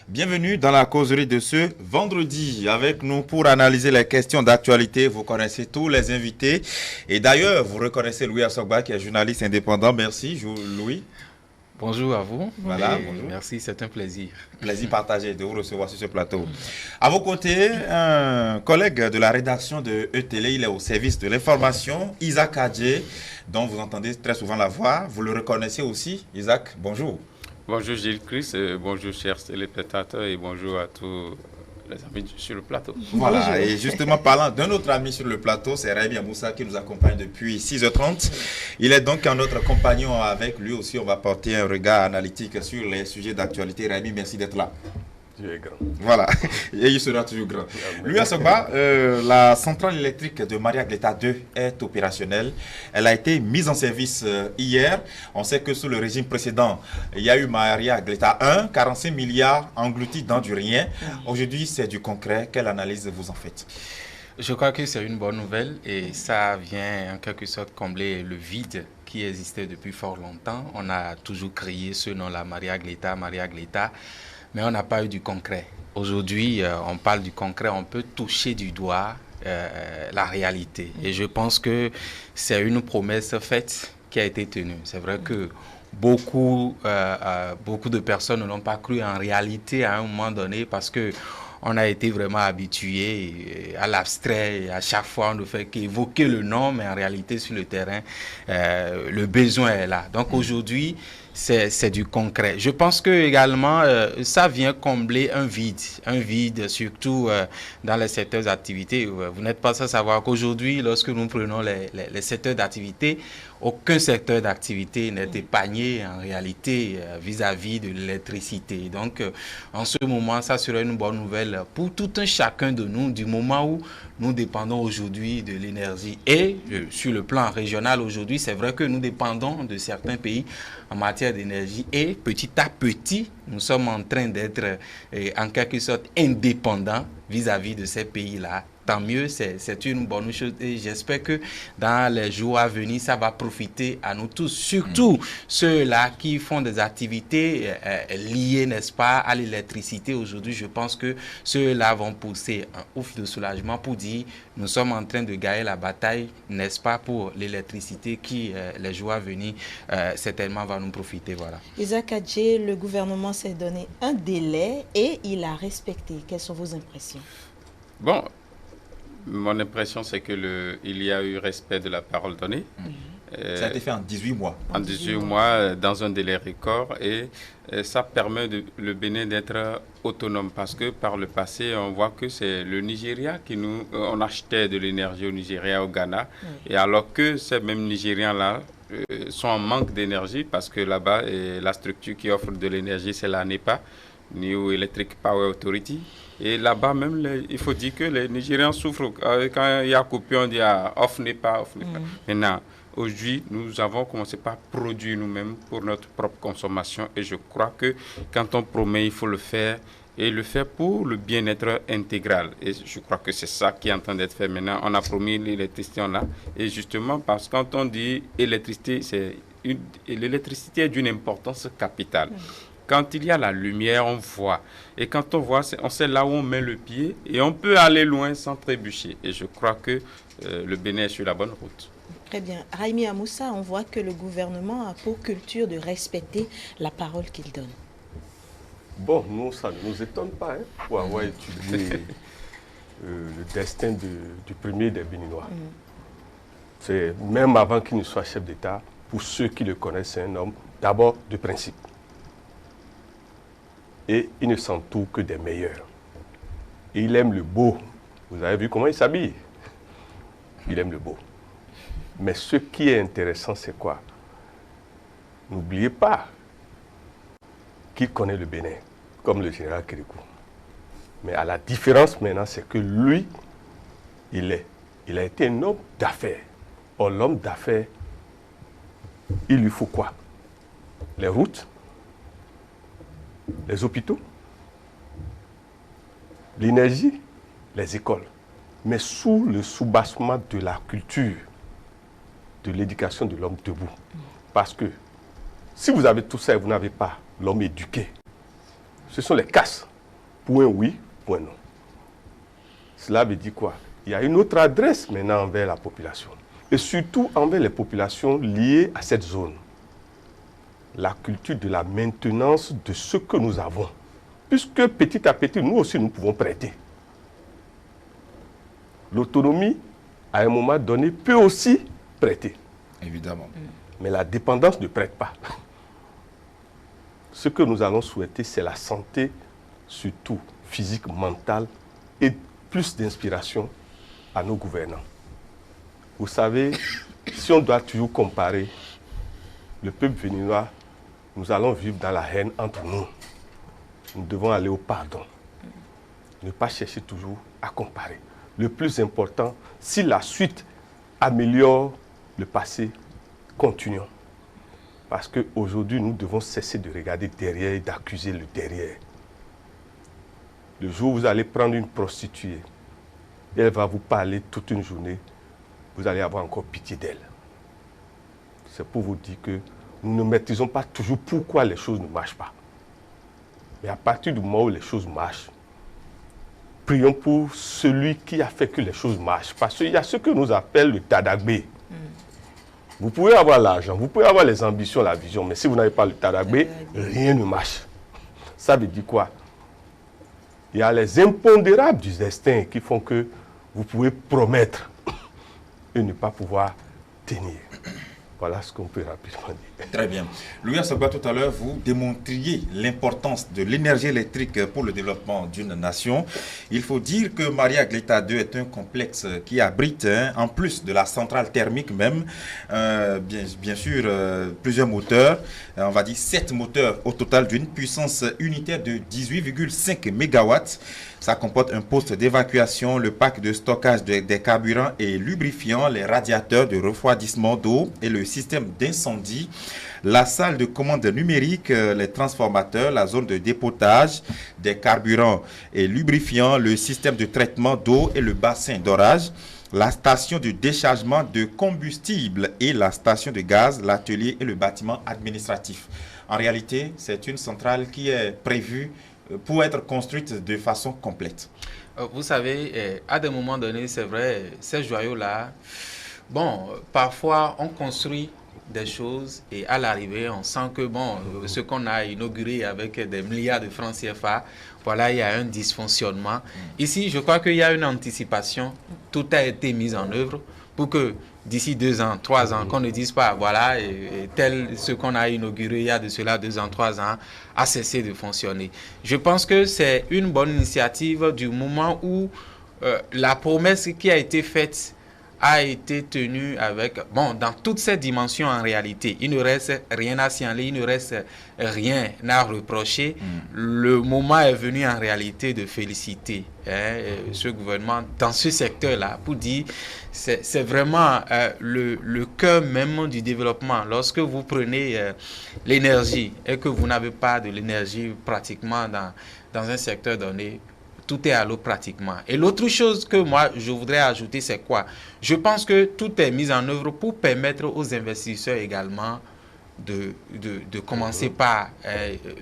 Bienvenue dans la causerie de ce vendredi. Avec nous pour analyser les questions d'actualité. Vous connaissez tous les invités. Et d'ailleurs, vous reconnaissez Louis Assogba qui est journaliste indépendant. Merci, Louis. Bonjour à vous. Voilà, bonjour. Merci, c'est un plaisir. Plaisir partagé de vous recevoir sur ce plateau. À vos côtés, un collègue de la rédaction de ETélé, il est au service de l'information, Isaac Adjé, dont vous entendez très souvent la voix. Vous le reconnaissez aussi, Isaac, bonjour. Bonjour Gilles Chris, bonjour chers téléspectateurs et bonjour à tous les amis sur le plateau. Voilà, Bonjour. et justement parlant d'un autre ami sur le plateau, c'est Raimi Amoussa qui nous accompagne depuis 6h30. Il est donc notre compagnon. Avec lui aussi, on va porter un regard analytique sur les sujets d'actualité. Raimi, merci d'être là. Dieu est grand. Voilà, et il sera toujours grand. Lui, Assogba, la centrale électrique de Maria Gleta 2 est opérationnelle. Elle a été mise en service hier. On sait que sous le régime précédent, il y a eu Maria Gleta 1, 45 milliards engloutis dans du rien. Aujourd'hui, c'est du concret. Quelle analyse vous en faites? Je crois que c'est une bonne nouvelle et ça vient en quelque sorte combler le vide qui existait depuis fort longtemps. On a toujours crié ce nom-là, Maria Gleta, mais on n'a pas eu du concret. Aujourd'hui, on parle du concret, on peut toucher du doigt la réalité. Et je pense que c'est une promesse faite qui a été tenue. C'est vrai que beaucoup de personnes n'ont pas cru en réalité à un moment donné parce que on a été vraiment habitué à l'abstrait et à chaque fois on ne fait qu'évoquer le nom, mais en réalité sur le terrain, le besoin est là. Donc aujourd'hui, c'est du concret. Je pense que également ça vient combler un vide surtout dans les secteurs d'activité. Vous n'êtes pas sans savoir qu'aujourd'hui, lorsque nous prenons les secteurs d'activité, aucun secteur d'activité n'est épargné en réalité vis-à-vis de l'électricité. Donc en ce moment, ça serait une bonne nouvelle pour tout un chacun de nous du moment où nous dépendons aujourd'hui de l'énergie. Et sur le plan régional aujourd'hui, c'est vrai que nous dépendons de certains pays en matière d'énergie et petit à petit, nous sommes en train d'être en quelque sorte indépendants vis-à-vis de ces pays-là. Tant mieux, c'est une bonne chose et j'espère que dans les jours à venir, ça va profiter à nous tous, surtout ceux-là qui font des activités liées, n'est-ce pas, à l'électricité. Aujourd'hui, je pense que ceux-là vont pousser un ouf de soulagement pour dire nous sommes en train de gagner la bataille, n'est-ce pas, pour l'électricité qui, les jours à venir, certainement va nous profiter. Voilà. Isaac Adjé, le gouvernement s'est donné un délai et il a respecté. Quelles sont vos impressions? Bon, mon impression c'est que il y a eu respect de la parole donnée. Ça a été fait en 18 mois. En 18 mois, dans un délai record et ça permet le Bénin d'être autonome parce que par le passé, on voit que c'est le Nigeria on achetait de l'énergie au Nigeria, au Ghana, et alors que ces mêmes Nigérians-là sont en manque d'énergie parce que là-bas, la structure qui offre de l'énergie, c'est la NEPA, New Electric Power Authority. Et là-bas même, il faut dire que les Nigérians souffrent. Quand il y a coupure, on dit off NEPA, off NEPA. Maintenant, aujourd'hui, nous avons commencé par produire nous-mêmes pour notre propre consommation. Et je crois que quand on promet, il faut le faire. Et le faire pour le bien-être intégral. Et je crois que c'est ça qui est en train d'être fait maintenant. On a promis l'électricité, on l'a. Et justement, parce que quand on dit électricité, l'électricité est d'une importance capitale. Quand il y a la lumière, on voit. Et quand on voit, on sait là où on met le pied. Et on peut aller loin sans trébucher. Et je crois que le Bénin est sur la bonne route. Très bien. Raimi Amoussa, on voit que le gouvernement a pour culture de respecter la parole qu'il donne. Bon, nous, ça ne nous étonne pas pour avoir étudié le destin du premier des Béninois. C'est même avant qu'il ne soit chef d'État, pour ceux qui le connaissent, c'est un homme d'abord de principe. Et il ne s'entoure que des meilleurs. Et il aime le beau. Vous avez vu comment il s'habille? Il aime le beau. Mais ce qui est intéressant, c'est quoi? N'oubliez pas qu'il connaît le Bénin, comme le général Kérékou. Mais à la différence maintenant, c'est que lui, il a été un homme d'affaires. Or, l'homme d'affaires, il lui faut quoi? Les routes, les hôpitaux, l'énergie, les écoles. Mais sous le soubassement de la culture, de l'éducation de l'homme debout. Parce que si vous avez tout ça et vous n'avez pas l'homme éduqué, ce sont les casses Point oui, point non. Cela veut dire quoi? Il y a une autre adresse maintenant envers la population. Et surtout envers les populations liées à cette zone. La culture de la maintenance de ce que nous avons. Puisque petit à petit, nous aussi, nous pouvons prêter. L'autonomie, à un moment donné, peut aussi prêter. Évidemment. Mais la dépendance ne prête pas. Ce que nous allons souhaiter, c'est la santé, surtout physique, mentale, et plus d'inspiration à nos gouvernants. Vous savez, si on doit toujours comparer le peuple béninois, nous allons vivre dans la haine entre nous. Nous devons aller au pardon. Ne pas chercher toujours à comparer. Le plus important, si la suite améliore le passé, continuons. Parce qu'aujourd'hui, nous devons cesser de regarder derrière et d'accuser le derrière. Le jour où vous allez prendre une prostituée, et elle va vous parler toute une journée, vous allez avoir encore pitié d'elle. C'est pour vous dire que nous ne maîtrisons pas toujours pourquoi les choses ne marchent pas. Mais à partir du moment où les choses marchent, prions pour celui qui a fait que les choses marchent. Parce qu'il y a ce que nous appelons le tadagbé. Vous pouvez avoir l'argent, vous pouvez avoir les ambitions, la vision, mais si vous n'avez pas le tadagbé, rien ne marche. Ça veut dire quoi? Il y a les impondérables du destin qui font que vous pouvez promettre et ne pas pouvoir tenir. Voilà ce qu'on peut rapidement dire. Très bien. Louis Assogba, tout à l'heure, vous démontriez l'importance de l'énergie électrique pour le développement d'une nation. Il faut dire que Maria Gleta 2 est un complexe qui abrite, en plus de la centrale thermique même, bien sûr, plusieurs moteurs. On va dire 7 moteurs au total d'une puissance unitaire de 18,5 MW. Ça comporte un poste d'évacuation, le pack de stockage des carburants et lubrifiants, les radiateurs de refroidissement d'eau et le système d'incendie, la salle de commande numérique, les transformateurs, la zone de dépotage des carburants et lubrifiants, le système de traitement d'eau et le bassin d'orage, la station de déchargement de combustible et la station de gaz, l'atelier et le bâtiment administratif. En réalité, c'est une centrale qui est prévue pour être construite de façon complète. Vous savez, à des moments donnés, c'est vrai, ces joyaux-là, bon, parfois on construit des choses et à l'arrivée, on sent que bon, ce qu'on a inauguré avec des milliards de francs CFA, voilà, il y a un dysfonctionnement. Ici, je crois qu'il y a une anticipation, tout a été mis en œuvre pour que d'ici 2 ans, 3 ans, qu'on ne dise pas, voilà, tel ce qu'on a inauguré il y a de cela 2 ans, 3 ans, a cessé de fonctionner. Je pense que c'est une bonne initiative du moment où la promesse qui a été faite a été tenue avec, bon, dans toutes ces dimensions en réalité. Il ne reste rien à signaler, il ne reste rien à reprocher. Le moment est venu en réalité de féliciter ce gouvernement dans ce secteur-là pour dire c'est vraiment le cœur même du développement. Lorsque vous prenez l'énergie et que vous n'avez pas de l'énergie pratiquement dans un secteur donné, tout est à l'eau pratiquement. Et l'autre chose que moi, je voudrais ajouter, c'est quoi? Je pense que tout est mis en œuvre pour permettre aux investisseurs également de commencer par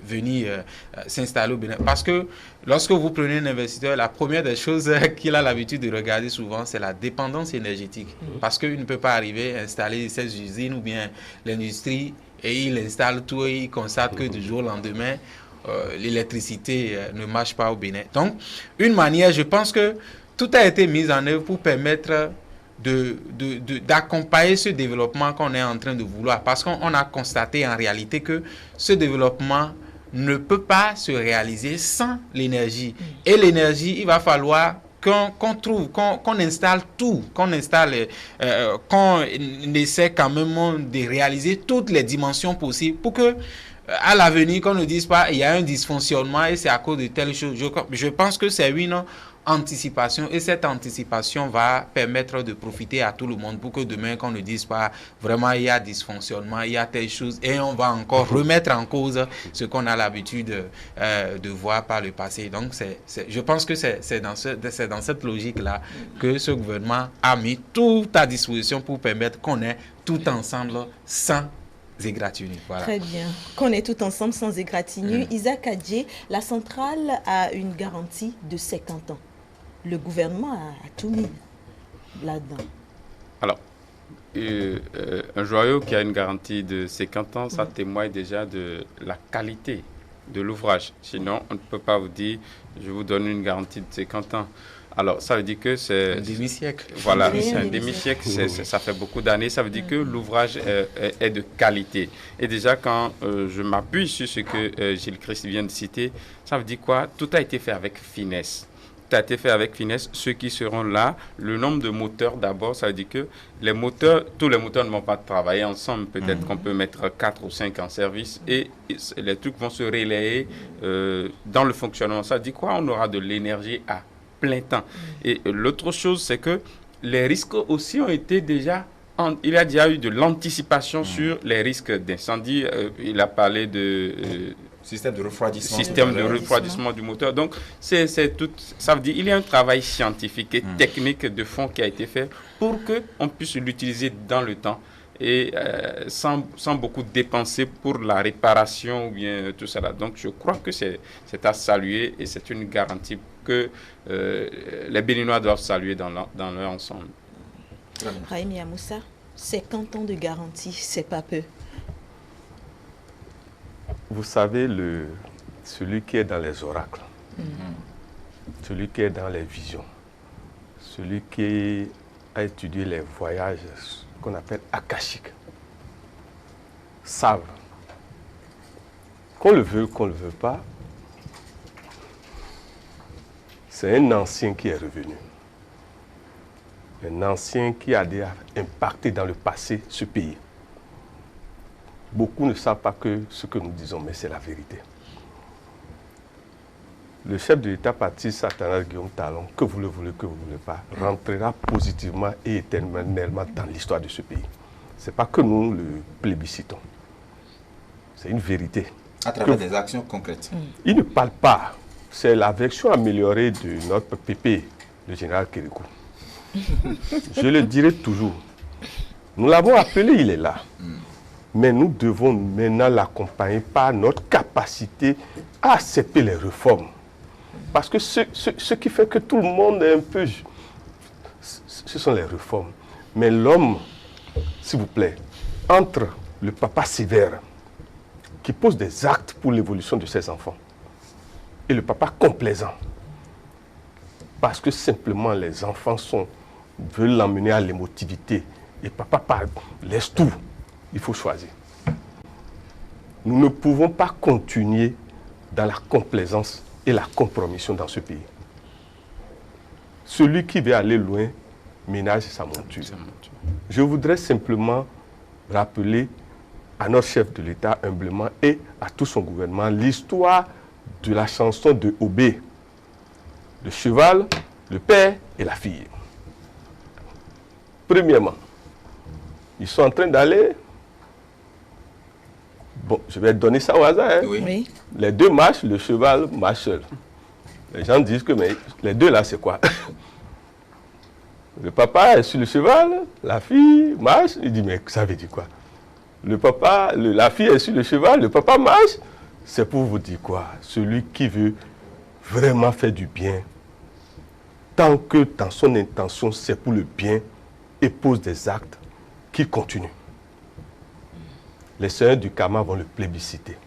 venir s'installer au Bénin. Parce que lorsque vous prenez un investisseur, la première des choses qu'il a l'habitude de regarder souvent, c'est la dépendance énergétique. Parce qu'il ne peut pas arriver à installer ses usines ou bien l'industrie et il installe tout et il constate que du jour au lendemain, l'électricité ne marche pas au Bénin. Donc, une manière, je pense que tout a été mis en œuvre pour permettre d'accompagner ce développement qu'on est en train de vouloir. Parce qu'on a constaté en réalité que ce développement ne peut pas se réaliser sans l'énergie. Et l'énergie, il va falloir qu'on trouve, qu'on installe tout, qu'on essaie quand même de réaliser toutes les dimensions possibles pour que à l'avenir, qu'on ne dise pas il y a un dysfonctionnement et c'est à cause de telle chose. Je pense que c'est une anticipation et cette anticipation va permettre de profiter à tout le monde pour que demain, qu'on ne dise pas vraiment il y a dysfonctionnement, il y a telle chose et on va encore remettre en cause ce qu'on a l'habitude de voir par le passé. Donc, je pense que c'est dans cette logique-là que ce gouvernement a mis tout à disposition pour permettre qu'on ait tout ensemble sans égratignures. Voilà. Très bien. Qu'on est tout ensemble sans égratignure. Isaac Adjé, la centrale a une garantie de 50 ans. Le gouvernement a tout mis là-dedans. Alors, un joyau qui a une garantie de 50 ans, ça témoigne déjà de la qualité de l'ouvrage. Sinon, on ne peut pas vous dire, je vous donne une garantie de 50 ans. Alors, ça veut dire que c'est... Un demi-siècle. Voilà, c'est un demi-siècle, ça fait beaucoup d'années. Ça veut dire que l'ouvrage est de qualité. Et déjà, quand je m'appuie sur ce que Gilles Christ vient de citer, ça veut dire quoi? Tout a été fait avec finesse. Tout a été fait avec finesse. Ceux qui seront là, le nombre de moteurs d'abord, ça veut dire que les moteurs, tous les moteurs ne vont pas travailler ensemble. Peut-être qu'on peut mettre 4 ou 5 en service et les trucs vont se relayer dans le fonctionnement. Ça veut dire quoi? On aura de l'énergie à plein temps. Et l'autre chose, c'est que les risques aussi ont été déjà... il y a déjà eu de l'anticipation sur les risques d'incendie. Il a parlé de... système de refroidissement. Système de refroidissement du moteur. Donc, c'est tout. Ça veut dire qu'il y a un travail scientifique et technique de fond qui a été fait pour qu'on puisse l'utiliser dans le temps et sans beaucoup dépenser pour la réparation ou bien tout cela. Donc, je crois que c'est à saluer et c'est une garantie que les Béninois doivent saluer dans leur ensemble. Raimi Amoussa, 50 ans de garantie, c'est pas peu. Vous savez, celui qui est dans les oracles, celui qui est dans les visions, celui qui a étudié les voyages qu'on appelle akashiques, savent, qu'on le veut, qu'on ne le veut pas, c'est un ancien qui est revenu. Un ancien qui a déjà impacté dans le passé ce pays. Beaucoup ne savent pas que ce que nous disons, mais c'est la vérité. Le chef de l'État, Patrice Athanase Guillaume Talon, que vous le voulez, que vous ne voulez pas, rentrera positivement et éternellement dans l'histoire de ce pays. Ce n'est pas que nous le plébiscitons. C'est une vérité. À travers des actions concrètes. Il ne parle pas. C'est la version améliorée de notre pépé, le général Kérékou. Je le dirai toujours. Nous l'avons appelé, il est là. Mais nous devons maintenant l'accompagner par notre capacité à accepter les réformes. Parce que ce qui fait que tout le monde est un peu... Ce sont les réformes. Mais l'homme, s'il vous plaît, entre le papa sévère, qui pose des actes pour l'évolution de ses enfants, et le papa complaisant, parce que simplement les enfants veulent l'emmener à l'émotivité, et papa laisse tout. Il faut choisir. Nous ne pouvons pas continuer dans la complaisance et la compromission dans ce pays. Celui qui veut aller loin ménage sa monture. Je voudrais simplement rappeler à notre chef de l'État humblement et à tout son gouvernement l'histoire de la chanson de Obé. Le cheval, le père et la fille. Premièrement, ils sont en train d'aller... Bon, je vais donner ça au hasard. Hein. Oui. Les deux marchent, le cheval marche seul. Les gens disent que mais les deux là, c'est quoi? Le papa est sur le cheval, la fille marche. Il dit, mais ça veut dire quoi? Le papa, la fille est sur le cheval, le papa marche. C'est pour vous dire quoi? Celui qui veut vraiment faire du bien, tant que dans son intention, c'est pour le bien, et pose des actes, qu'il continue. Les seigneurs du karma vont le plébisciter.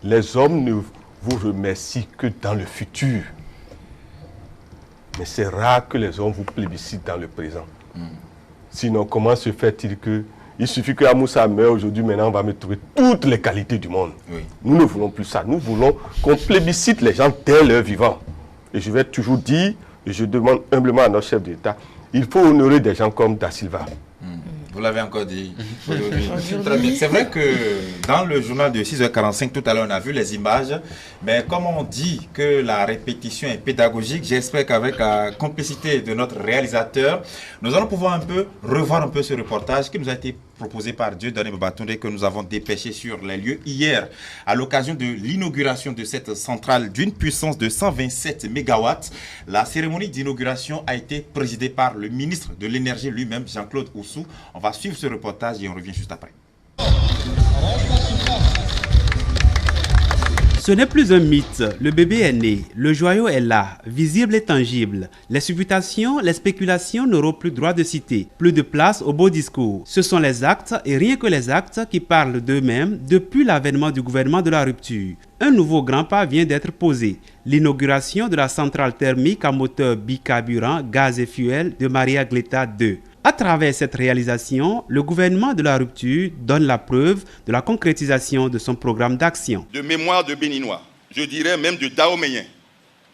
Les hommes ne vous remercient que dans le futur. Mais c'est rare que les hommes vous plébiscitent dans le présent. Sinon, comment se fait-il que... Il suffit que Amoussa meure aujourd'hui, maintenant on va me trouver toutes les qualités du monde. Nous ne voulons plus ça. Nous voulons qu'on plébiscite les gens dès leur vivant. Et je vais toujours dire, et je demande humblement à notre chef d'État, il faut honorer des gens comme Da Silva. Vous l'avez encore dit aujourd'hui. Très bien. C'est vrai que dans le journal de 6h45, tout à l'heure, on a vu les images. Mais comme on dit que la répétition est pédagogique, j'espère qu'avec la complicité de notre réalisateur, nous allons pouvoir un peu revoir un peu ce reportage qui nous a été proposé par Dieudonné Babatunde, que nous avons dépêché sur les lieux hier à l'occasion de l'inauguration de cette centrale d'une puissance de 127 MW. La cérémonie d'inauguration a été présidée par le ministre de l'énergie lui-même, Jean-Claude Oussou. On va suivre ce reportage et on revient juste après. Ce n'est plus un mythe, le bébé est né, le joyau est là, visible et tangible. Les supputations, les spéculations n'auront plus droit de citer, plus de place au beau discours. Ce sont les actes et rien que les actes qui parlent d'eux-mêmes depuis l'avènement du gouvernement de la rupture. Un nouveau grand pas vient d'être posé, l'inauguration de la centrale thermique à moteur bicarburant, gaz et fuel de Maria Gleta II. À travers cette réalisation, le gouvernement de la rupture donne la preuve de la concrétisation de son programme d'action. De mémoire de Béninois, je dirais même de Dahoméens,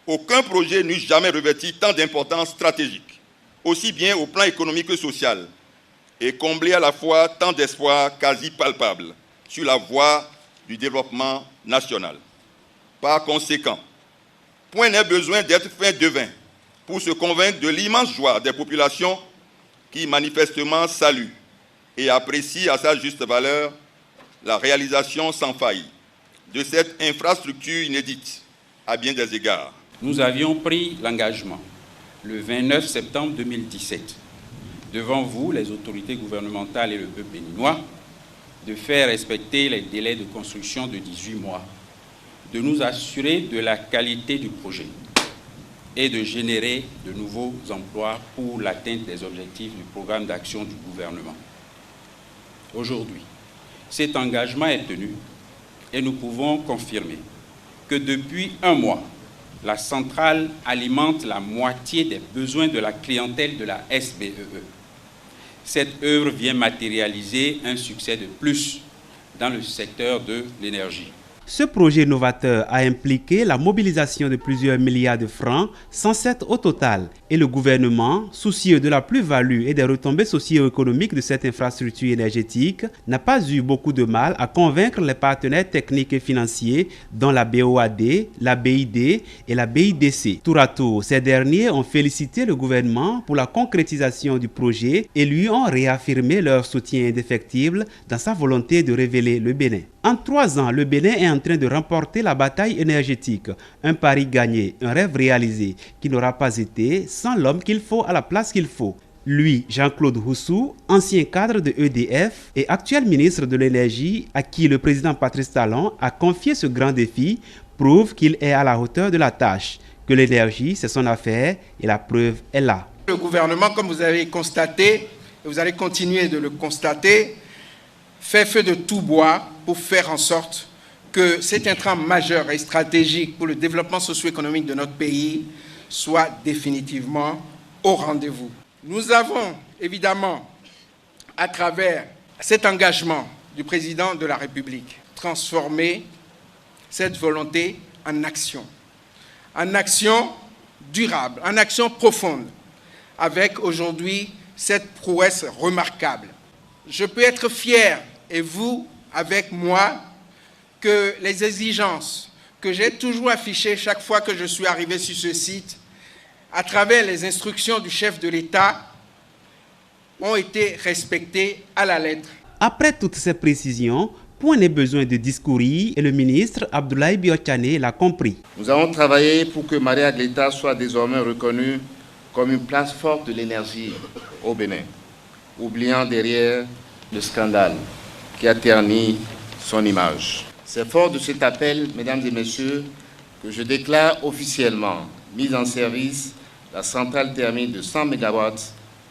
aucun projet n'eut jamais revêti tant d'importance stratégique, aussi bien au plan économique que social, et comblé à la fois tant d'espoirs quasi palpables sur la voie du développement national. Par conséquent, point n'est besoin d'être fin devin pour se convaincre de l'immense joie des populations qui manifestement salue et apprécie à sa juste valeur la réalisation sans faille de cette infrastructure inédite à bien des égards. Nous avions pris l'engagement le 29 septembre 2017 devant vous, les autorités gouvernementales et le peuple béninois, de faire respecter les délais de construction de 18 mois, de nous assurer de la qualité du projet et de générer de nouveaux emplois pour l'atteinte des objectifs du programme d'action du gouvernement. Aujourd'hui, cet engagement est tenu et nous pouvons confirmer que depuis un mois, la centrale alimente la moitié des besoins de la clientèle de la SBEE. Cette œuvre vient matérialiser un succès de plus dans le secteur de l'énergie. Ce projet novateur a impliqué la mobilisation de plusieurs milliards de francs, 107 au total. Et le gouvernement, soucieux de la plus-value et des retombées socio-économiques de cette infrastructure énergétique, n'a pas eu beaucoup de mal à convaincre les partenaires techniques et financiers, dont la BOAD, la BID et la BIDC. Tour à tour, ces derniers ont félicité le gouvernement pour la concrétisation du projet et lui ont réaffirmé leur soutien indéfectible dans sa volonté de révéler le Bénin. En 3 ans, le Bénin est en train de remporter la bataille énergétique. Un pari gagné, un rêve réalisé qui n'aura pas été sans l'homme qu'il faut à la place qu'il faut. Lui, Jean-Claude Roussou, ancien cadre de EDF et actuel ministre de l'Énergie, à qui le président Patrice Talon a confié ce grand défi, prouve qu'il est à la hauteur de la tâche, que l'énergie, c'est son affaire et la preuve est là. Le gouvernement, comme vous avez constaté, et vous allez continuer de le constater, fait feu de tout bois pour faire en sorte que cet intrant majeur et stratégique pour le développement socio-économique de notre pays soit définitivement au rendez-vous. Nous avons évidemment, à travers cet engagement du président de la République, transformé cette volonté en action durable, en action profonde, avec aujourd'hui cette prouesse remarquable. Je peux être fier, et vous avec moi, que les exigences que j'ai toujours affichées chaque fois que je suis arrivé sur ce site, à travers les instructions du chef de l'État, ont été respectées à la lettre. Après toutes ces précisions, point n'est besoin de discourir et le ministre Abdoulaye Biotchane l'a compris. Nous avons travaillé pour que Maria Gleta soit désormais reconnue comme une place forte de l'énergie au Bénin, oubliant derrière le scandale qui a terni son image. C'est fort de cet appel, mesdames et messieurs, que je déclare officiellement mise en service la centrale thermique de 100 MW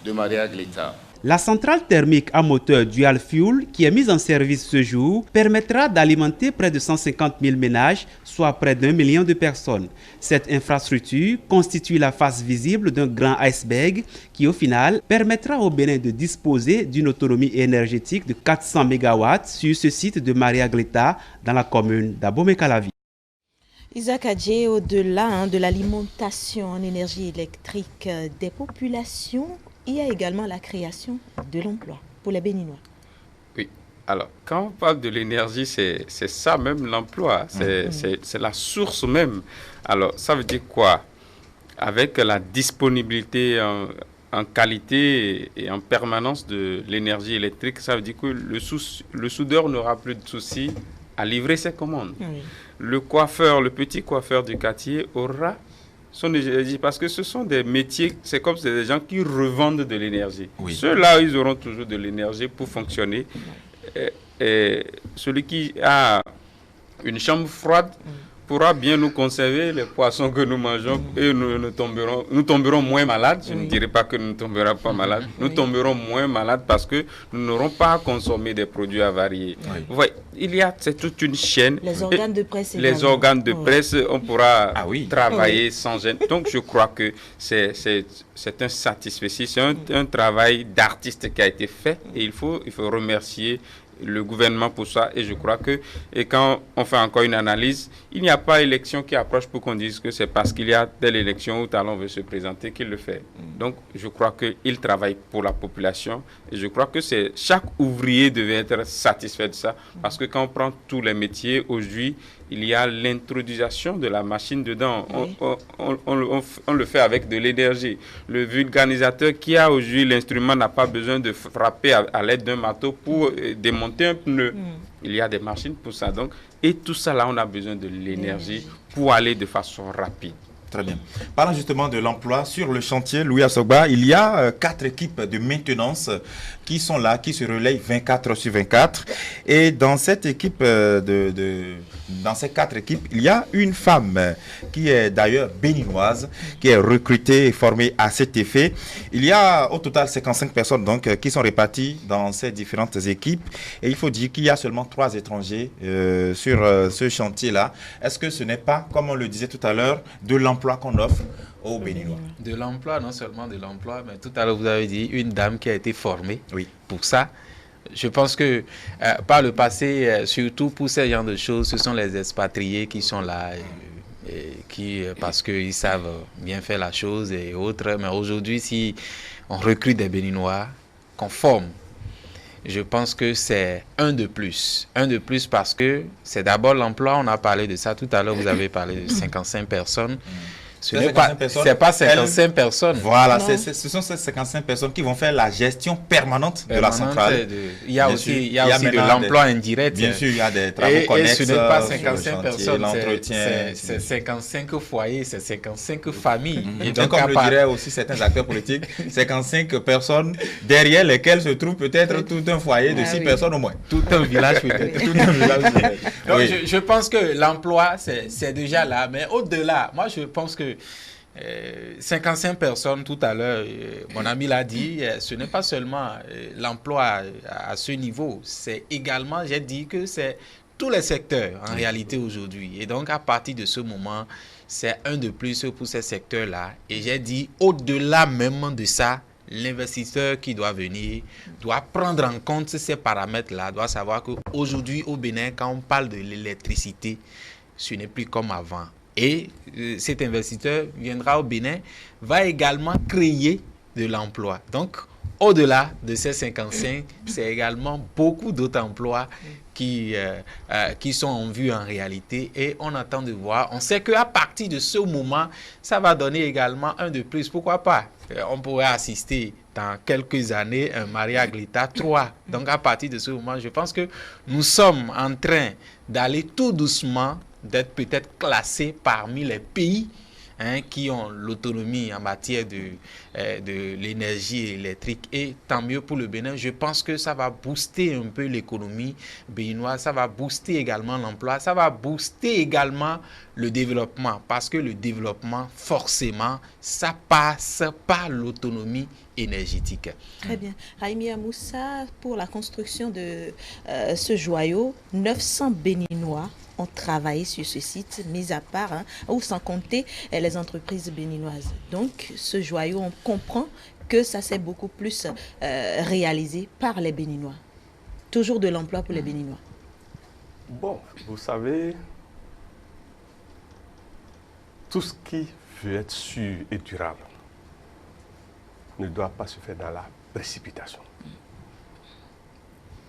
de Maria Gleta. La centrale thermique à moteur dual fuel qui est mise en service ce jour permettra d'alimenter près de 150 000 ménages, soit près d'1 million de personnes. Cette infrastructure constitue la face visible d'un grand iceberg qui au final permettra au Bénin de disposer d'une autonomie énergétique de 400 MW sur ce site de Maria Gleta dans la commune d'Abomey-Calavi. Isaac Adjé, au-delà de l'alimentation en énergie électrique des populations, il y a également la création de l'emploi pour les Béninois. Oui, alors quand on parle de l'énergie, c'est ça même l'emploi, c'est la source même. Alors ça veut dire quoi? Avec la disponibilité en qualité et en permanence de l'énergie électrique, ça veut dire que le soudeur n'aura plus de soucis à livrer ses commandes. Oui. Le coiffeur, le petit coiffeur du quartier aura son énergie parce que ce sont des métiers, c'est comme des gens qui revendent de l'énergie. Oui. Ceux-là, ils auront toujours de l'énergie pour fonctionner. Et celui qui a une chambre froide pourra bien nous conserver les poissons que nous mangeons et nous tomberons moins malades. Je ne dirais pas que nous ne tomberons pas malades. Nous tomberons moins malades parce que nous n'aurons pas à consommer des produits avariés. Vous voyez, c'est toute une chaîne. Les organes de presse. Les organes de presse, on pourra travailler sans gêne. Donc je crois que c'est un satisfecit, c'est un travail d'artiste qui a été fait et il faut remercier le gouvernement pour ça. Et je crois que, et quand on fait encore une analyse, il n'y a pas élection qui approche pour qu'on dise que c'est parce qu'il y a telle élection où Talon veut se présenter qu'il le fait. Donc je crois qu'il travaille pour la population et je crois que chaque ouvrier devait être satisfait de ça parce que quand on prend tous les métiers aujourd'hui, il y a l'introduction de la machine dedans. On le fait avec de l'énergie. Le vulcanisateur qui a aujourd'hui l'instrument n'a pas besoin de frapper à l'aide d'un marteau pour démonter un pneu. Il y a des machines pour ça. Donc, et tout ça là, on a besoin de l'énergie pour aller de façon rapide. Très bien. Parlant justement de l'emploi, sur le chantier Louis Assogba, il y a 4 équipes de maintenance qui sont là, qui se relayent 24 sur 24. Et dans cette équipe dans ces 4 équipes, il y a une femme qui est d'ailleurs béninoise, qui est recrutée et formée à cet effet. Il y a au total 55 personnes donc, qui sont réparties dans ces différentes équipes. Et il faut dire qu'il y a seulement 3 étrangers sur ce chantier-là. Est-ce que ce n'est pas, comme on le disait tout à l'heure, de l'emploi qu'on offre aux Béninois? De l'emploi, non seulement de l'emploi, mais tout à l'heure vous avez dit une dame qui a été formée pour ça. Je pense que par le passé, surtout pour ce genre de choses, ce sont les expatriés qui sont là, parce qu'ils savent bien faire la chose et autres. Mais aujourd'hui, si on recrute des Béninois, qu'on forme, je pense que c'est un de plus. Un de plus parce que c'est d'abord l'emploi, on a parlé de ça tout à l'heure, vous avez parlé de 55 personnes. Ce n'est pas 55 personnes. Voilà, ce sont ces 55 personnes qui vont faire la gestion permanente de la centrale. Il y a aussi de l'emploi indirect. Bien sûr, il y a des travaux connexes. Et ce n'est pas 55 personnes, l'entretien. C'est 55 foyers, c'est 55 familles. Et donc, comme le diraient aussi certains acteurs politiques, 55 personnes derrière lesquelles se trouve peut-être tout un foyer de 6 personnes au moins. Tout un village peut-être. Donc, je pense que l'emploi, c'est déjà là. Mais au-delà, moi, je pense que 55 personnes tout à l'heure, mon ami l'a dit, ce n'est pas seulement l'emploi à ce niveau, c'est également, j'ai dit que c'est tous les secteurs en réalité aujourd'hui. Et donc à partir de ce moment, c'est un de plus pour ces secteurs-là. Et j'ai dit au-delà même de ça, l'investisseur qui doit venir doit prendre en compte ces paramètres-là, doit savoir qu'aujourd'hui au Bénin, quand on parle de l'électricité, ce n'est plus comme avant. Et cet investisseur viendra au Bénin, va également créer de l'emploi. Donc, au-delà de ces 55, c'est également beaucoup d'autres emplois qui sont en vue en réalité. Et on attend de voir. On sait qu'à partir de ce moment, ça va donner également un de plus. Pourquoi pas? On pourrait assister dans quelques années un mariage l'État 3. Donc, à partir de ce moment, je pense que nous sommes en train d'aller tout doucement, d'être peut-être classés parmi les pays qui ont l'autonomie en matière de l'énergie électrique. Et tant mieux pour le Bénin. Je pense que ça va booster un peu l'économie béninoise, ça va booster également l'emploi, ça va booster également le développement. Parce que le développement, forcément, ça passe par l'autonomie énergétique. Très bien. Raimi Amoussa, pour la construction de ce joyau, 900 Béninois ont travaillé sur ce site, mis à part, ou sans compter les entreprises béninoises. Donc, ce joyau, on comprend que ça s'est beaucoup plus réalisé par les Béninois. Toujours de l'emploi pour les Béninois. Bon, vous savez, tout ce qui veut être sûr et durable ne doit pas se faire dans la précipitation.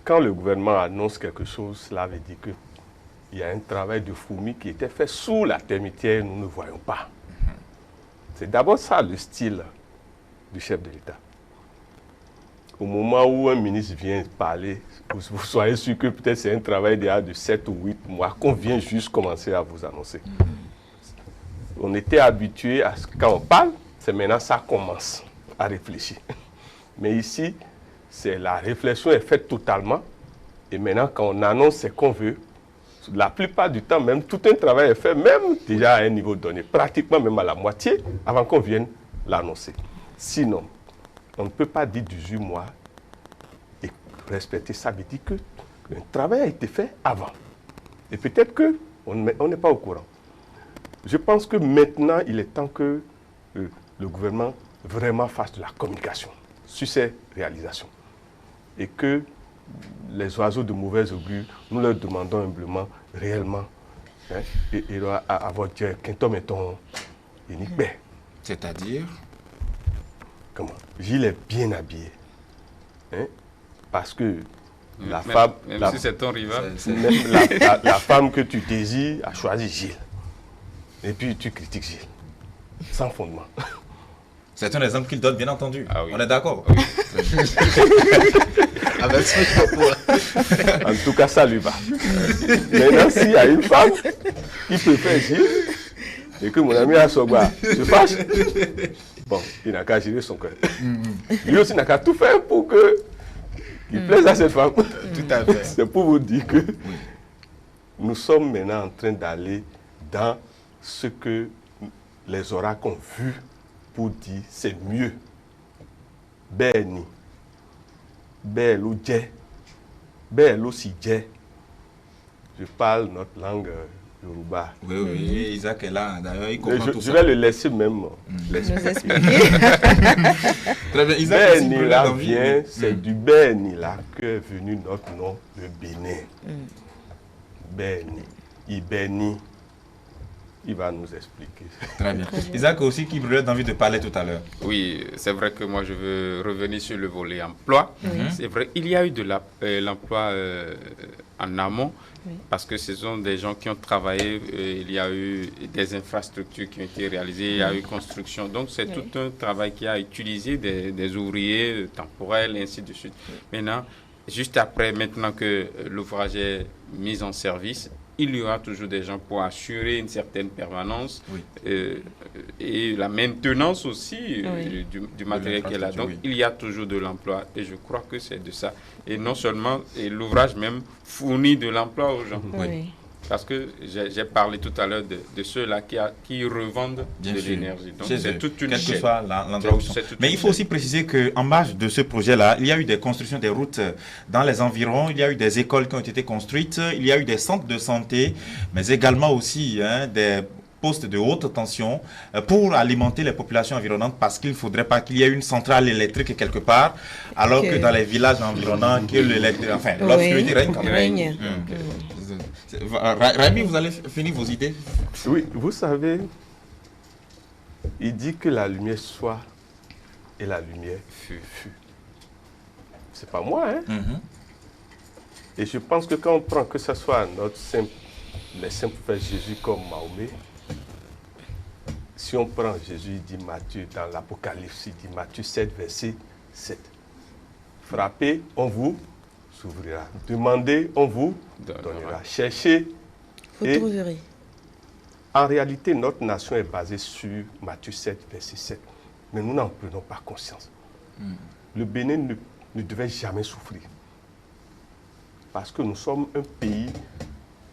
Quand le gouvernement annonce quelque chose, cela veut dire qu'il y a un travail de fourmi qui était fait sous la termitière, nous ne voyons pas. C'est d'abord ça le style du chef de l'État. Au moment où un ministre vient parler, vous soyez sûr que peut-être c'est un travail de 7 ou 8 mois qu'on vient juste commencer à vous annoncer. On était habitué à ce que quand on parle, c'est maintenant ça commence à réfléchir. Mais ici, c'est la réflexion est faite totalement. Et maintenant, quand on annonce ce qu'on veut, la plupart du temps, même tout un travail est fait, même déjà à un niveau donné, pratiquement même à la moitié, avant qu'on vienne l'annoncer. Sinon, on ne peut pas dire 18 mois et respecter ça veut dire que un travail a été fait avant. Et peut-être qu'on n'est pas au courant. Je pense que maintenant, il est temps que le gouvernement vraiment fasse de la communication sur ces réalisations. Et que les oiseaux de mauvaise augure, nous leur demandons humblement, réellement, hein, et avoir dit qu'un homme est ton unique. C'est-à-dire? Comment? Gilles est bien habillé. Hein, parce que la même, femme... Même si c'est ton rival. La femme que tu désires a choisi Gilles. Et puis tu critiques Gilles. Sans fondement. C'est un exemple qu'il donne, bien entendu. Ah oui. On est d'accord. Oui. Avec ce chapeau. En tout cas, ça lui va. Maintenant, s'il y a une femme qui préfère Gilles et que mon ami Assogba se fâche, bon, il n'a qu'à gérer son cœur. Lui aussi n'a qu'à tout faire pour qu'il plaise à cette femme. Tout à fait. C'est pour vous dire que nous sommes maintenant en train d'aller dans ce que les oracles ont vu pour dire c'est mieux. Béni, Bélo Dje, Bélo Sidje. Je parle notre langue Yoruba. Oui, oui, Isaac est là. D'ailleurs, il comprend tout ça. Je vais le laisser même l'expliquer. Très bien, Isaac. Béni là vient, c'est du Béni là que est venu notre nom, le Bénin. Béni, il bénit. Il va nous expliquer. Très bien. Isaac aussi qui brûlait d'envie de parler tout à l'heure. Oui, c'est vrai que moi je veux revenir sur le volet emploi. C'est vrai, il y a eu de l'emploi en amont, parce que ce sont des gens qui ont travaillé, il y a eu des infrastructures qui ont été réalisées, il y a eu construction. Donc c'est tout un travail qui a utilisé des ouvriers temporels et ainsi de suite. Maintenant, juste après, maintenant que l'ouvrage est mis en service, il y aura toujours des gens pour assurer une certaine permanence et la maintenance aussi du matériel qui est là. Donc, il y a toujours de l'emploi et je crois que c'est de ça. Et non seulement, et l'ouvrage même fournit de l'emploi aux gens. Parce que j'ai parlé tout à l'heure de ceux-là qui revendent de l'énergie. Donc, c'est toute une chaîne. Quel que soit l'endroit où ils sont. Mais il faut aussi préciser qu'en marge de ce projet-là, il y a eu des constructions des routes dans les environs, il y a eu des écoles qui ont été construites, il y a eu des centres de santé, mais également aussi des postes de haute tension pour alimenter les populations environnantes parce qu'il ne faudrait pas qu'il y ait une centrale électrique quelque part, alors que dans les villages environnants, que l'obscurité règne quand même. Rabi, vous allez finir vos idées? Oui, vous savez, il dit que la lumière soit et la lumière fut. C'est pas moi, hein? Et je pense que quand on prend que ce soit les simples frères Jésus comme Mahomet, si on prend Jésus, il dit Matthieu, dans l'Apocalypse, il dit Matthieu 7, verset 7. Frappez, on vous s'ouvrira. Demandez, on vous donnera. Cherchez, vous trouverez. En réalité, notre nation est basée sur Matthieu 7, verset 7. Mais nous n'en prenons pas conscience. Le Bénin ne devait jamais souffrir. Parce que nous sommes un pays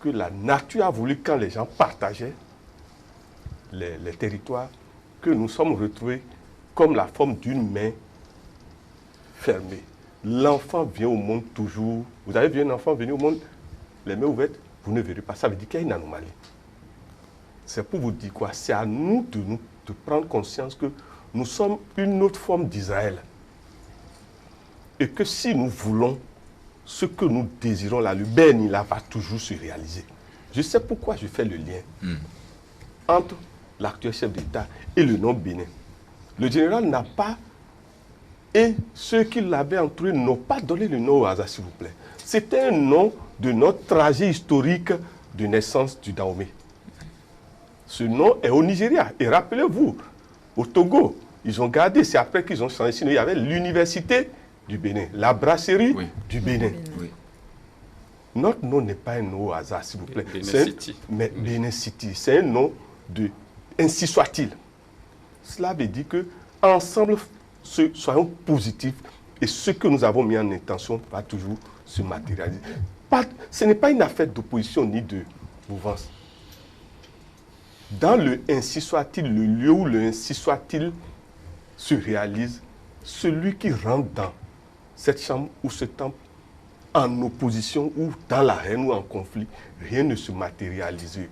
que la nature a voulu, quand les gens partageaient les territoires, que nous sommes retrouvés comme la forme d'une main fermée. L'enfant vient au monde toujours. Vous avez vu un enfant venir au monde, les mains ouvertes, vous ne verrez pas. Ça veut dire qu'il y a une anomalie. C'est pour vous dire quoi? C'est à nous de prendre conscience que nous sommes une autre forme d'Israël. Et que si nous voulons ce que nous désirons là, le béni là va toujours se réaliser. Je sais pourquoi je fais le lien entre l'actuel chef d'État et le nom Bénin. Le général n'a pas, et ceux qui l'avaient entouré n'ont pas donné le nom au hasard, s'il vous plaît. C'était un nom de notre trajet historique de naissance du Dahomey. Ce nom est au Nigeria. Et rappelez-vous, au Togo, ils ont gardé, c'est après qu'ils ont changé. Sinon, il y avait l'université du Bénin, la brasserie du Bénin. Notre nom n'est pas un nom au hasard, s'il vous plaît. Mais Bénin City, c'est un nom de ainsi soit-il. Cela veut dire que ensemble, soyons positifs et ce que nous avons mis en intention va toujours se matérialiser. Ce n'est pas une affaire d'opposition ni de mouvance. Dans le ainsi soit-il, le lieu où le ainsi soit-il se réalise, celui qui rentre dans cette chambre ou ce temple en opposition ou dans la haine ou en conflit, rien ne se matérialisera.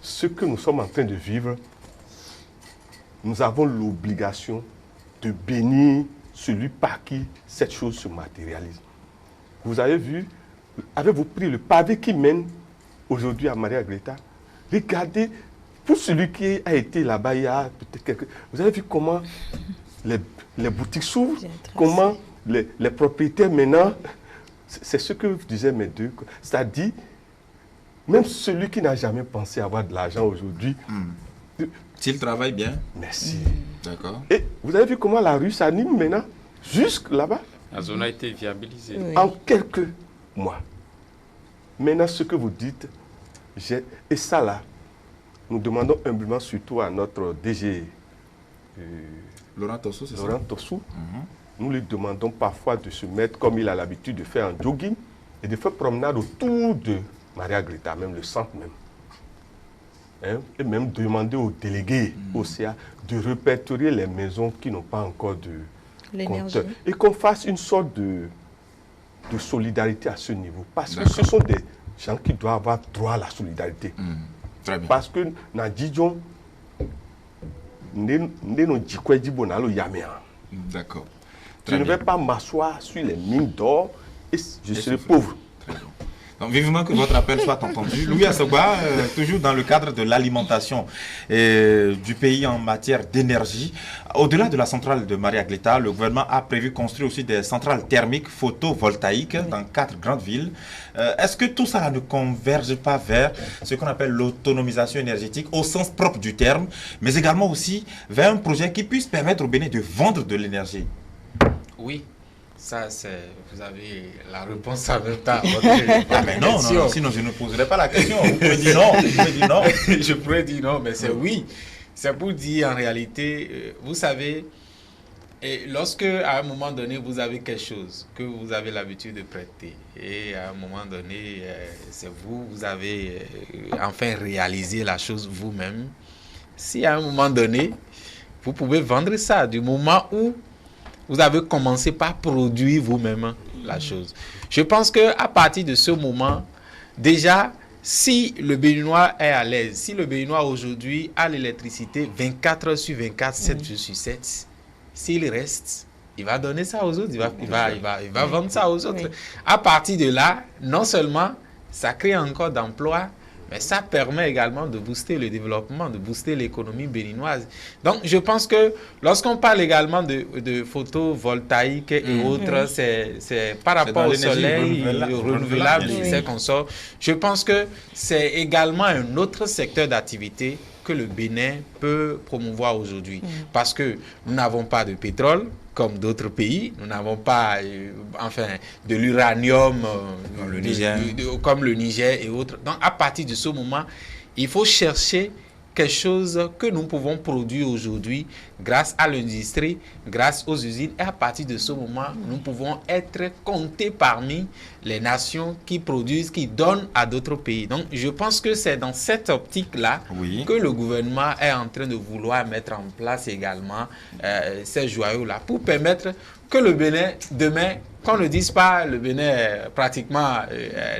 Ce que nous sommes en train de vivre, nous avons l'obligation de bénir celui par qui cette chose se matérialise. Vous avez vu, avez-vous pris le pavé qui mène aujourd'hui à Maria Greta? Regardez, pour celui qui a été là-bas il y a peut-être quelques... Vous avez vu comment les boutiques s'ouvrent, comment les propriétaires maintenant... C'est ce que disaient mes deux. C'est-à-dire, même celui qui n'a jamais pensé avoir de l'argent aujourd'hui... S'il travaille bien. Merci. D'accord. Et vous avez vu comment la rue s'anime maintenant, jusque là-bas. La zone a été viabilisée. Oui. En quelques mois. Maintenant, ce que vous dites, et ça là, nous demandons humblement surtout à notre DG Laurent Tossou, c'est ça? Laurent Tossou, nous lui demandons parfois de se mettre comme il a l'habitude de faire en jogging et de faire promenade autour de Maria Greta, même le centre même. Hein, et même demander aux délégués au CA de répertorier les maisons qui n'ont pas encore de compteur. Et qu'on fasse une sorte de solidarité à ce niveau. Parce que ce sont des gens qui doivent avoir droit à la solidarité. Très bien. Parce que Nadidjon, D'accord. Je ne vais pas m'asseoir sur les mines d'or et je serai pauvre. Très bien. Donc, vivement que votre appel soit entendu. Louis Assogba, toujours dans le cadre de l'alimentation du pays en matière d'énergie, au-delà de la centrale de Maria Greta, le gouvernement a prévu construire aussi des centrales thermiques photovoltaïques dans 4 grandes villes. Est-ce que tout ça ne converge pas vers ce qu'on appelle l'autonomisation énergétique au sens propre du terme, mais également aussi vers un projet qui puisse permettre au Bénin de vendre de l'énergie? Oui. Ça, c'est... Vous avez la réponse en même temps. Ah mais non, sinon je ne poserai pas la question. Vous pouvez dire non, vous pouvez dire non. Je pourrais dire non, mais c'est oui. C'est pour dire en réalité, vous savez, et lorsque à un moment donné, vous avez quelque chose que vous avez l'habitude de prêter, et à un moment donné, c'est vous avez enfin réalisé la chose vous-même, si à un moment donné, vous pouvez vendre ça du moment où vous avez commencé par produire vous-même la chose. Je pense qu'à partir de ce moment, déjà, si le Béninois est à l'aise, si le Béninois aujourd'hui a l'électricité 24 heures sur 24, 7 jours sur 7, s'il reste, il va donner ça aux autres, il va vendre ça aux autres. À partir de là, non seulement ça crée encore d'emplois, mais ça permet également de booster le développement, de booster l'économie béninoise. Donc, je pense que lorsqu'on parle également de photovoltaïque et autres, c'est par rapport au soleil renouvelable, c'est qu'on sort. Je pense que c'est également un autre secteur d'activité que le Bénin peut promouvoir aujourd'hui. Parce que nous n'avons pas de pétrole, comme d'autres pays. Nous n'avons pas de l'uranium comme le Niger et autres. Donc, à partir de ce moment, il faut chercher quelque chose que nous pouvons produire aujourd'hui grâce à l'industrie, grâce aux usines. Et à partir de ce moment, nous pouvons être comptés parmi les nations qui produisent, qui donnent à d'autres pays. Donc, je pense que c'est dans cette optique-là que le gouvernement est en train de vouloir mettre en place également ces joyaux-là pour permettre que le Bénin, demain, qu'on ne dise pas le Bénin pratiquement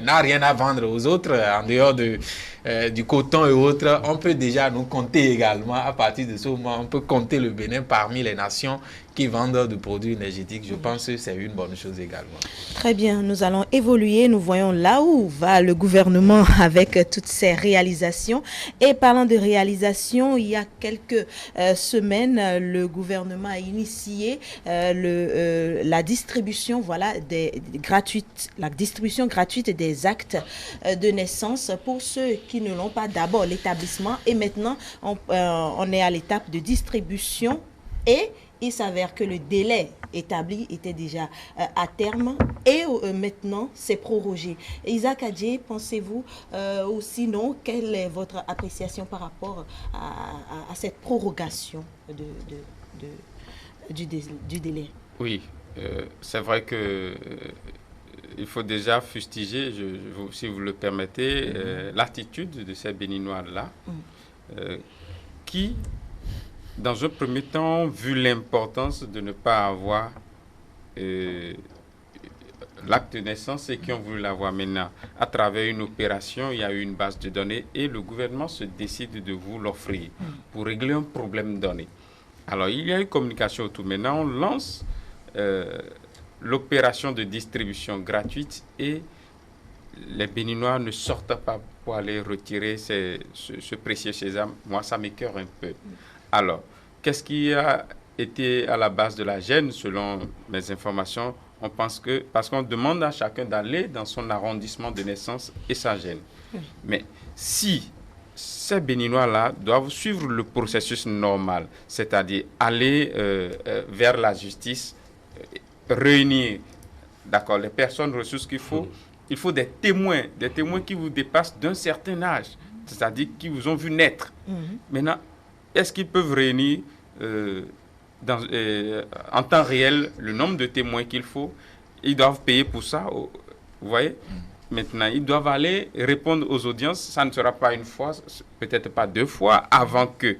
n'a rien à vendre aux autres en dehors du coton et autres. On peut déjà nous compter également à partir de ce moment. On peut compter le Bénin parmi les nations qui vendent de produits énergétiques. Je pense que c'est une bonne chose également. Très bien, nous allons évoluer. Nous voyons là où va le gouvernement avec toutes ces réalisations. Et parlant de réalisations, il y a quelques semaines, le gouvernement a initié la distribution, la distribution gratuite des actes de naissance pour ceux qui ne l'ont pas. D'abord l'établissement et maintenant on est à l'étape de distribution et il s'avère que le délai établi était déjà à terme et maintenant c'est prorogé. Isaac Adjé, pensez-vous ou sinon, quelle est votre appréciation par rapport à cette prorogation du délai? Oui, c'est vrai que il faut déjà fustiger, si vous le permettez, l'attitude de ces Béninois-là, qui, dans un premier temps, ont vu l'importance de ne pas avoir l'acte de naissance et qui ont voulu l'avoir maintenant. À travers une opération, il y a eu une base de données et le gouvernement se décide de vous l'offrir pour régler un problème donné. Alors, il y a eu communication autour. Maintenant, on lance l'opération de distribution gratuite et les Béninois ne sortent pas pour aller retirer ce précieux sésame. Moi, ça m'écoeure un peu. Alors, qu'est-ce qui a été à la base de la gêne, selon mes informations? On pense que, parce qu'on demande à chacun d'aller dans son arrondissement de naissance et ça gêne. Mais si ces Béninois-là doivent suivre le processus normal, c'est-à-dire aller vers la justice, réunir, d'accord, les personnes ressources qu'il faut, il faut des témoins qui vous dépassent d'un certain âge, c'est-à-dire qui vous ont vu naître. Maintenant, est-ce qu'ils peuvent réunir en temps réel le nombre de témoins qu'il faut? Ils doivent payer pour ça, vous voyez? Maintenant, ils doivent aller répondre aux audiences. Ça ne sera pas une fois, peut-être pas 2 fois, avant que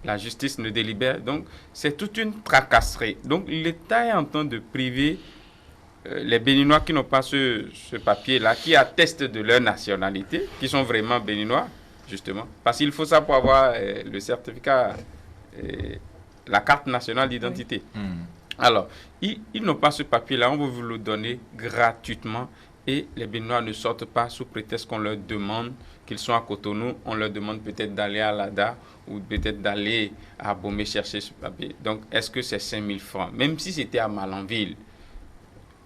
la justice ne délibère. Donc, c'est toute une tracasserie. Donc, l'État est en train de priver les Béninois qui n'ont pas ce papier-là, qui attestent de leur nationalité, qui sont vraiment Béninois, justement. Parce qu'il faut ça pour avoir le certificat, la carte nationale d'identité. Alors, ils n'ont pas ce papier-là, on va vous le donner gratuitement. Et les Béninois ne sortent pas sous prétexte qu'on leur demande qu'ils sont à Cotonou. On leur demande peut-être d'aller à Lada ou peut-être d'aller à Bomé chercher ce papier. Donc, est-ce que c'est 5 000 francs? Même si c'était à Malanville,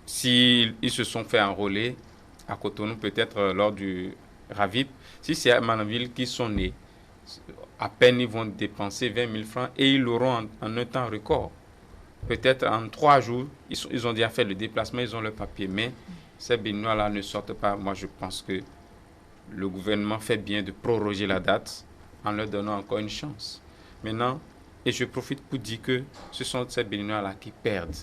s'ils se sont fait enrôler à Cotonou, peut-être lors du Ravip, si c'est à Malanville qu'ils sont nés, à peine ils vont dépenser 20 000 francs et ils l'auront en un temps record. Peut-être en 3 jours, ils ont déjà fait le déplacement, ils ont le papier. Mais ces Béninois-là ne sortent pas. Moi, je pense que le gouvernement fait bien de proroger la date en leur donnant encore une chance. Maintenant, et je profite pour dire que ce sont ces Béninois-là qui perdent.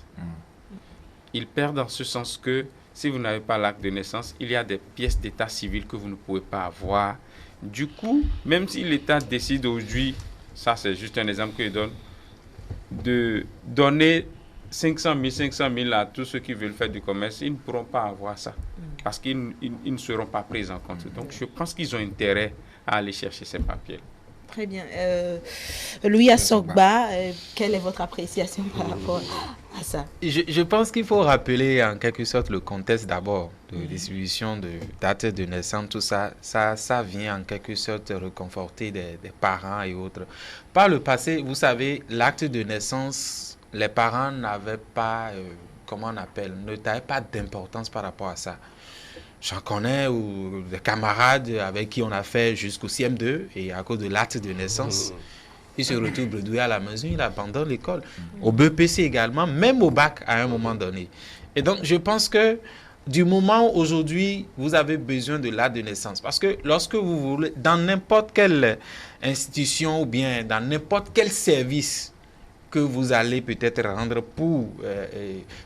Ils perdent en ce sens que si vous n'avez pas l'acte de naissance, il y a des pièces d'état civil que vous ne pouvez pas avoir. Du coup, même si l'État décide aujourd'hui, ça c'est juste un exemple que je donne, de donner 500 000 à tous ceux qui veulent faire du commerce, ils ne pourront pas avoir ça parce qu'ils ne seront pas pris en compte. Donc, je pense qu'ils ont intérêt à aller chercher ces papiers. Très bien. Louis Assogba, quelle est votre appréciation par rapport à ça? Je pense qu'il faut rappeler en quelque sorte le contexte d'abord de distribution de dates de naissance, tout ça. Ça vient en quelque sorte réconforter des parents et autres. Par le passé, vous savez, l'acte de naissance, les parents n'avaient pas, n'avaient pas d'importance par rapport à ça. J'en connais ou des camarades avec qui on a fait jusqu'au CM2 et à cause de l'acte de naissance, ils se retrouvent bredouillés à la maison, ils abandonnent l'école. Au BPC également, même au bac à un moment donné. Et donc, je pense que du moment où aujourd'hui, vous avez besoin de l'acte de naissance, parce que lorsque vous voulez, dans n'importe quelle institution ou bien dans n'importe quel service que vous allez peut-être rendre pour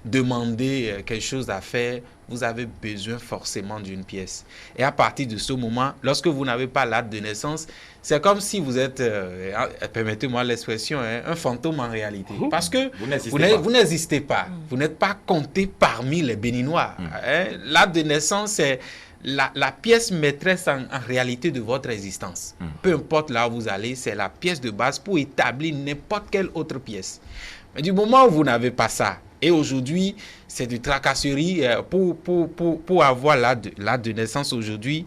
demander quelque chose à faire, vous avez besoin forcément d'une pièce. Et à partir de ce moment, lorsque vous n'avez pas l'acte de naissance, c'est comme si vous êtes, permettez-moi l'expression, un fantôme en réalité. Parce que vous n'existez pas. Vous n'êtes pas compté parmi les Béninois. L'acte de naissance, c'est la pièce maîtresse en réalité de votre existence. Peu importe là où vous allez, c'est la pièce de base pour établir n'importe quelle autre pièce. Mais du moment où vous n'avez pas ça, et aujourd'hui, c'est de tracasserie pour avoir l'acte de naissance aujourd'hui,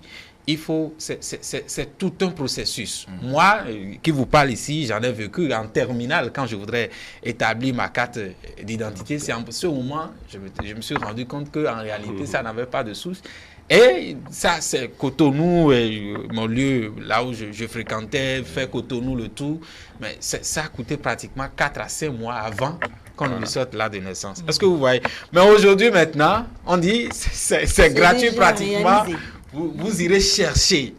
c'est tout un processus. Moi, qui vous parle ici, j'en ai vécu en terminale quand je voudrais établir ma carte d'identité. C'est en ce moment, je me suis rendu compte qu'en réalité, ça n'avait pas de source. Et ça, c'est Cotonou, mon lieu là où je fréquentais, fait Cotonou le tout. Mais ça a coûté pratiquement 4 à 5 mois avant qu'on me sorte là de naissance. Est-ce que vous voyez? Mais aujourd'hui, maintenant, on dit c'est gratuit pratiquement. Vous irez chercher.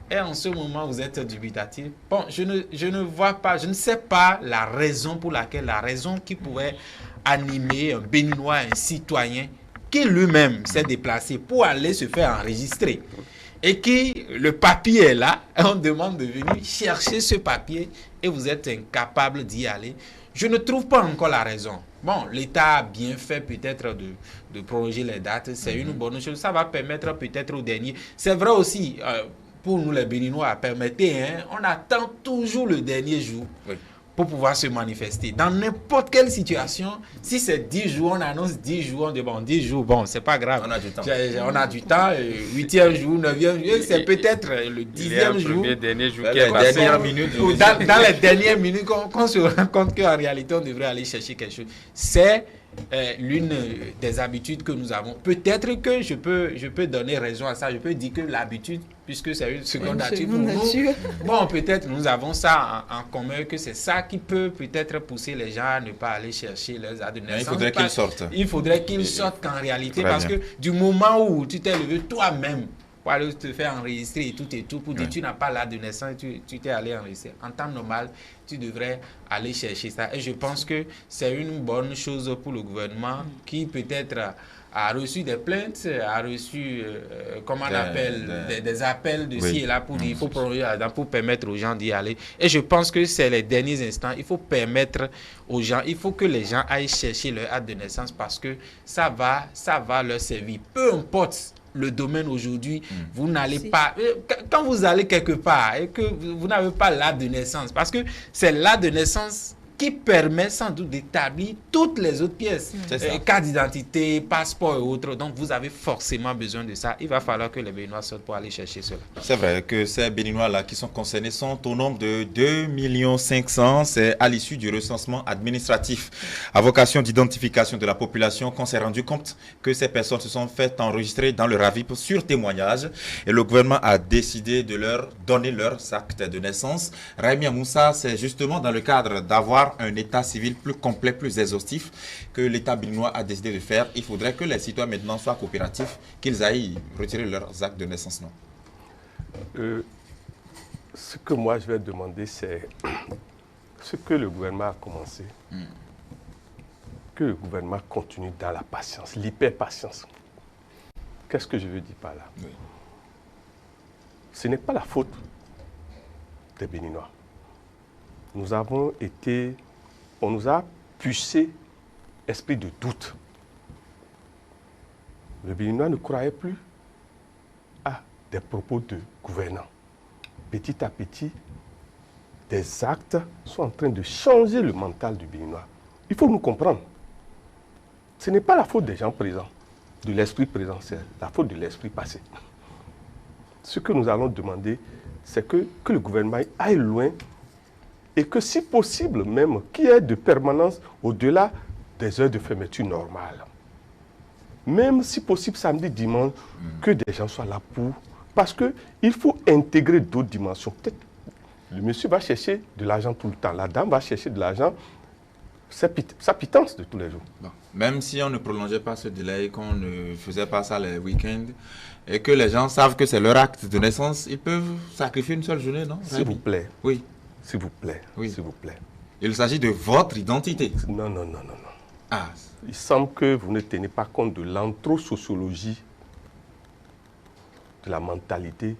Et en ce moment, vous êtes dubitatif. Bon, je ne vois pas, je ne sais pas la raison qui pourrait animer un Béninois, un citoyen, qui lui-même s'est déplacé pour aller se faire enregistrer et qui, le papier est là, et on demande de venir chercher ce papier et vous êtes incapable d'y aller, je ne trouve pas encore la raison. Bon, l'État a bien fait peut-être de prolonger les dates, c'est une bonne chose, ça va permettre peut-être au dernier. C'est vrai aussi, pour nous les Béninois, permettez, on attend toujours le dernier jour. Oui. Pour pouvoir se manifester. Dans n'importe quelle situation, si c'est 10 jours, on annonce 10 jours, on dit bon, 10 jours, bon, c'est pas grave. On a du temps. On a du temps, 8e jour, 9e jour, c'est peut-être le 10e jour. Dernier jour qui est dernière minute. Dans les dernières minutes, qu'on se rend compte qu'en réalité, on devrait aller chercher quelque chose. C'est l'une des habitudes que nous avons. Peut-être que je peux donner raison à ça. Je peux dire que l'habitude, puisque c'est une seconde nature pour nous, bon, peut-être nous avons ça en commun, que c'est ça qui peut peut-être pousser les gens à ne pas aller chercher leurs actes de naissance. Il faudrait qu'ils sortent. Il faudrait qu'ils sortent qu'en réalité, parce que du moment où tu t'es levé toi-même pour aller te faire enregistrer et tout, pour dire tu n'as pas l'acte de naissance, tu t'es allé enregistrer. En temps normal, tu devrais aller chercher ça. Et je pense que c'est une bonne chose pour le gouvernement qui peut-être a reçu des plaintes, a reçu, comment on appelle, des appels de ci et là pour dire il faut prolonger la date pour permettre aux gens d'y aller. Et je pense que c'est les derniers instants. Il faut permettre aux gens, il faut que les gens aillent chercher leur acte de naissance parce que ça va leur servir. Peu importe le domaine aujourd'hui, vous n'allez pas... Quand vous allez quelque part et que vous n'avez pas l'acte de naissance, parce que c'est l'acte de naissance qui permet sans doute d'établir toutes les autres pièces, carte d'identité, passeport et autres. Donc, vous avez forcément besoin de ça. Il va falloir que les Béninois sortent pour aller chercher cela. C'est vrai que ces Béninois-là qui sont concernés sont au nombre de 2 500 000. C'est à l'issue du recensement administratif à vocation d'identification de la population qu'on s'est rendu compte que ces personnes se sont faites enregistrer dans le RAVIP sur témoignage et le gouvernement a décidé de leur donner leurs actes de naissance. Raimi Amoussa, c'est justement dans le cadre d'avoir un état civil plus complet, plus exhaustif que l'État béninois a décidé de faire. Il faudrait que les citoyens maintenant soient coopératifs, qu'ils aillent retirer leurs actes de naissance, non? Ce que moi je vais demander, c'est ce que le gouvernement a commencé, que le gouvernement continue dans la patience, l'hyper-patience. Qu'est-ce que je veux dire par là? Ce n'est pas la faute des Béninois. On nous a poussé esprit de doute. Le Béninois ne croyait plus à des propos de gouvernants. Petit à petit, des actes sont en train de changer le mental du Béninois. Il faut nous comprendre. Ce n'est pas la faute des gens présents, de l'esprit présent, c'est la faute de l'esprit passé. Ce que nous allons demander, c'est que le gouvernement aille loin et que si possible même, qu'il y ait de permanence au-delà des heures de fermeture normales. Même si possible samedi, dimanche, que des gens soient là pour... Parce qu'il faut intégrer d'autres dimensions. Peut-être le monsieur va chercher de l'argent tout le temps, la dame va chercher de l'argent, sa pitance de tous les jours. Bon. Même si on ne prolongeait pas ce délai, qu'on ne faisait pas ça les week-ends, et que les gens savent que c'est leur acte de naissance, ils peuvent sacrifier une seule journée, non? S'il vous plaît. Oui. S'il vous plaît, s'il vous plaît. Il s'agit de votre identité. Non. Ah. Il semble que vous ne tenez pas compte de l'anthro-sociologie, de la mentalité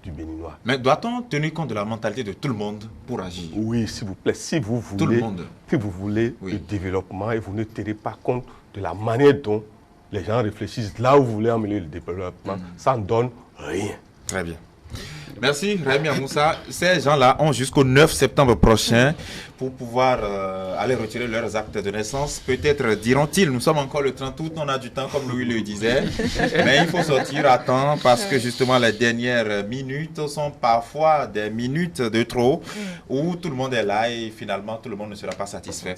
du Béninois. Mais doit-on tenir compte de la mentalité de tout le monde pour agir? Oui, s'il vous plaît. Si vous voulez, tout le monde. Si vous voulez le développement et vous ne tenez pas compte de la manière dont les gens réfléchissent là où vous voulez emmener le développement, ça ne donne rien. Très bien. Merci Raimi Amoussa. Ces gens-là ont jusqu'au 9 septembre prochain pour pouvoir aller retirer leurs actes de naissance. Peut-être diront-ils, nous sommes encore le 30 août, on a du temps comme Louis le disait, mais il faut sortir à temps parce que justement les dernières minutes sont parfois des minutes de trop où tout le monde est là et finalement tout le monde ne sera pas satisfait.